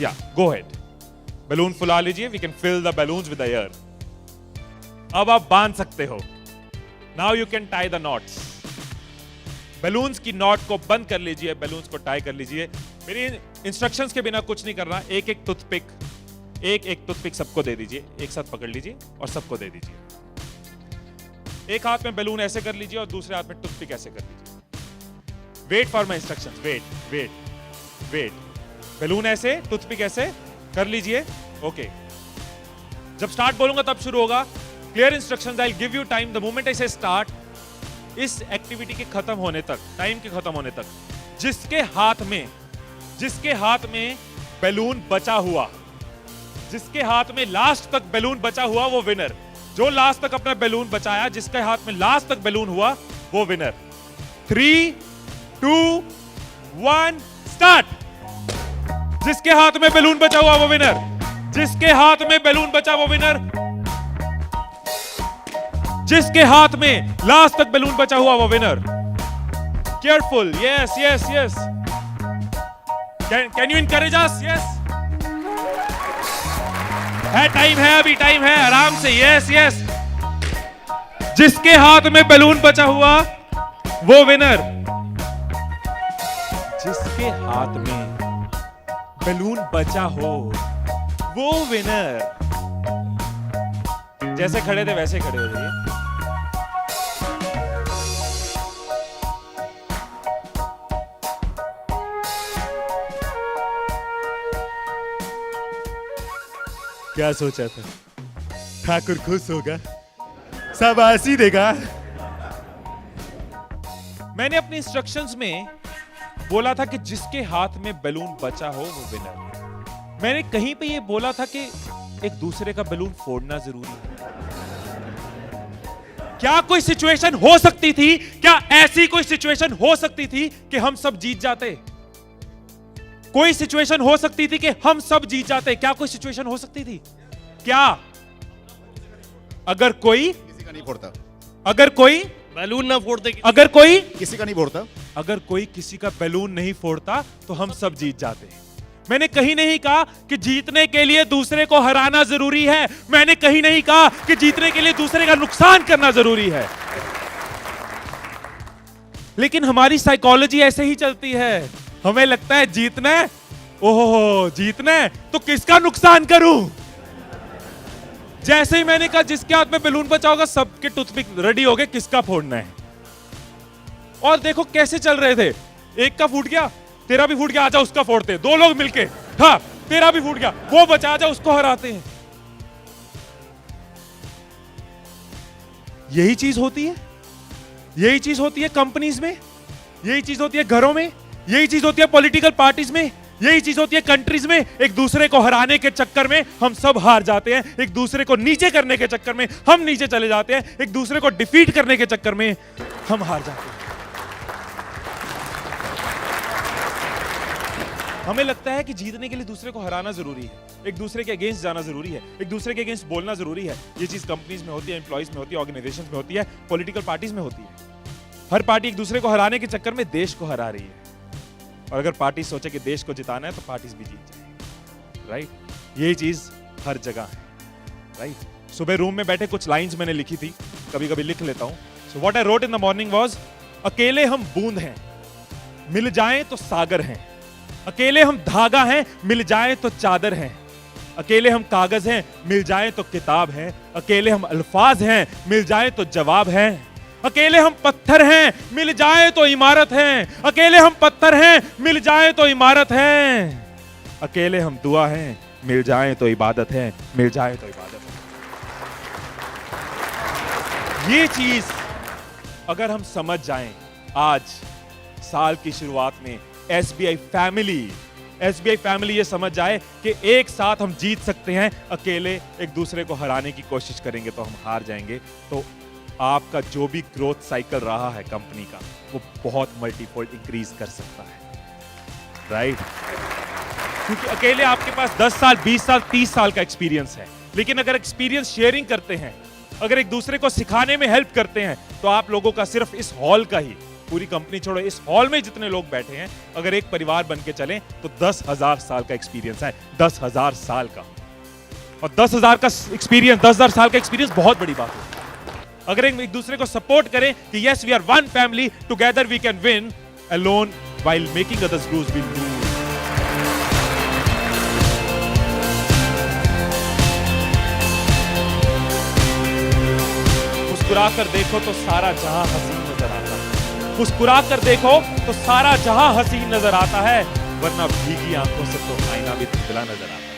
या गो head, balloon फुला लीजिए, we can fill the balloons with air. अब आप बांध सकते हो। Now you can tie the knots. Balloons की नॉट को बंद कर लीजिए, बैलून्स को टाई कर लीजिए। मेरी इंस्ट्रक्शंस के बिना कुछ नहीं करना। एक एक टूथपिक सबको दे दीजिए, एक साथ पकड़ लीजिए और सबको दे दीजिए। एक हाथ में बैलून ऐसे कर लीजिए और दूसरे हाथ में टूथपिक ऐसे कर लीजिए। Wait for my instructions, wait wait wait. Balloon ऐसे, टूथपिक ऐसे कर लीजिए। ओके, जब स्टार्ट बोलूंगा तब शुरू होगा। Clear instructions, I will give you time the moment I से स्टार्ट। इस एक्टिविटी के खत्म होने तक, टाइम के खत्म होने तक, जिसके हाथ में बैलून बचा हुआ, जिसके हाथ में लास्ट तक बैलून बचा हुआ, वो विनर। जो लास्ट तक अपना बैलून बचाया, जिसके हाथ में लास्ट तक बैलून हुआ, वो विनर। 3, 2, 1 स्टार्ट। जिसके हाथ में बैलून बचा हुआ वो विनर, जिसके हाथ में बैलून बचा वो विनर, जिसके हाथ में लास्ट तक बैलून बचा हुआ वो winner. Careful, yes yes yes. Can you encourage us? Yes, है टाइम, है अभी टाइम है, आराम से। Yes yes. जिसके हाथ में बैलून बचा हुआ वो विनर, जिसके हाथ में बैलून बचा हो वो विनर। जैसे खड़े थे वैसे खड़े हो जाइए। क्या सोचा था? ठाकुर खुश होगा, शाबाशी देगा। मैंने अपने इंस्ट्रक्शंस में बोला था कि जिसके हाथ में बैलून बचा हो वो विनर। मैंने कहीं पे ये बोला था कि एक दूसरे का बैलून फोड़ना जरूरी है। क्या कोई सिचुएशन हो सकती थी, क्या ऐसी कोई सिचुएशन हो सकती थी कि हम सब जीत जाते? कोई सिचुएशन हो सकती थी कि हम सब जीत जाते? क्या कोई सिचुएशन हो सकती थी? क्या? अगर कोई किसी का नहीं फोड़ता, अगर कोई बैलून ना फोड़ते, अगर कोई किसी का नहीं फोड़ता, अगर कोई किसी का बैलून नहीं फोड़ता तो हम सब जीत जाते। मैंने कहीं नहीं कहा कि जीतने के लिए दूसरे को हराना जरूरी है। मैंने कहीं नहीं कहा कि जीतने के लिए दूसरे का नुकसान करना जरूरी है। लेकिन हमारी साइकोलॉजी ऐसे ही चलती है। हमें लगता है जीतना है, ओहो जीतना है तो किसका नुकसान करूं। जैसे ही मैंने कहा जिसके हाथ में बैलून बचा होगा, सबके टूथपिक रेडी हो गए, किसका फोड़ना है। और देखो कैसे चल रहे थे। एक का फूट गया, तेरा भी फूट गया, आजा उसका फोड़ते। दो लोग मिलके, हाँ तेरा भी फूट गया, वो बचा, आजा उसको हराते हैं। यही चीज होती है, यही चीज होती है कंपनीज में, यही चीज होती है घरों में, यही चीज होती है पॉलिटिकल पार्टीज में, यही चीज होती है कंट्रीज में। एक दूसरे को हराने के चक्कर में हम सब हार जाते हैं। एक दूसरे को नीचे करने के चक्कर में हम नीचे चले जाते हैं। एक दूसरे को डिफीट करने के चक्कर में हम हार जाते हैं। हमें लगता है कि जीतने के लिए दूसरे को हराना जरूरी है, एक दूसरे के अगेंस्ट जाना जरूरी है, एक दूसरे के अगेंस्ट बोलना जरूरी है। ये चीज कंपनीज में होती है, एम्प्लॉइज में होती है, ऑर्गेनाइजेशंस में होती है, पॉलिटिकल पार्टीज में होती है। हर पार्टी एक दूसरे को हराने के चक्कर में देश को हरा रही है। और अगर पार्टी सोचे कि देश को जिताना है तो पार्टीज भी जीत जाएंगी, राइट। यही चीज हर जगह है, राइट। सुबह रूम में बैठे कुछ लाइंस मैंने लिखी थी, कभी कभी लिख लेता हूं। So what I wrote in the morning was, अकेले हम बूंद हैं, मिल जाएं तो सागर हैं। अकेले हम धागा हैं, मिल जाएं तो चादर हैं। अकेले हम कागज हैं, मिल जाएं तो किताब हैं। अकेले हम अल्फाज हैं, मिल जाएं तो जवाब हैं। अकेले हम पत्थर हैं, मिल जाएं तो इमारत हैं। अकेले हम पत्थर हैं, मिल जाएं तो इमारत हैं। अकेले हम दुआ हैं, मिल जाएं तो इबादत है, मिल जाएं तो इबादत है। ये चीज अगर हम समझ जाएं आज साल की शुरुआत में, एसबीआई फैमिली ये समझ जाए कि एक साथ हम जीत सकते हैं, अकेले एक दूसरे को हराने की कोशिश करेंगे तो हम हार जाएंगे। तो आपका जो भी ग्रोथ साइकिल रहा है कंपनी का, वो बहुत मल्टीफोल्ड इंक्रीज कर सकता है, राइट। क्योंकि अकेले आपके पास 10 साल, 20 साल, 30 साल का एक्सपीरियंस है, लेकिन अगर एक्सपीरियंस शेयरिंग करते हैं, अगर एक दूसरे को सिखाने में हेल्प करते हैं, तो आप लोगों का सिर्फ इस हॉल का ही पूरी कंपनी छोड़ो, इस हॉल में जितने लोग बैठे हैं, अगर एक परिवार बन के चलें तो 10,000 साल का एक्सपीरियंस है, 10,000 साल का। और 10,000 का एक्सपीरियंस, 10,000 साल का एक्सपीरियंस बहुत बड़ी बात है। अगर एक दूसरे को सपोर्ट करें कि yes we are one family, together we can win, alone while making others lose will lose. मुस्कुरा कर देखो तो सारा जहां हसीन नजर आता है, मुस्कुरा कर देखो तो सारा जहां हसीन नजर आता है, वरना भीगी आंखों से तो आईना भी धुंधला नजर आता है।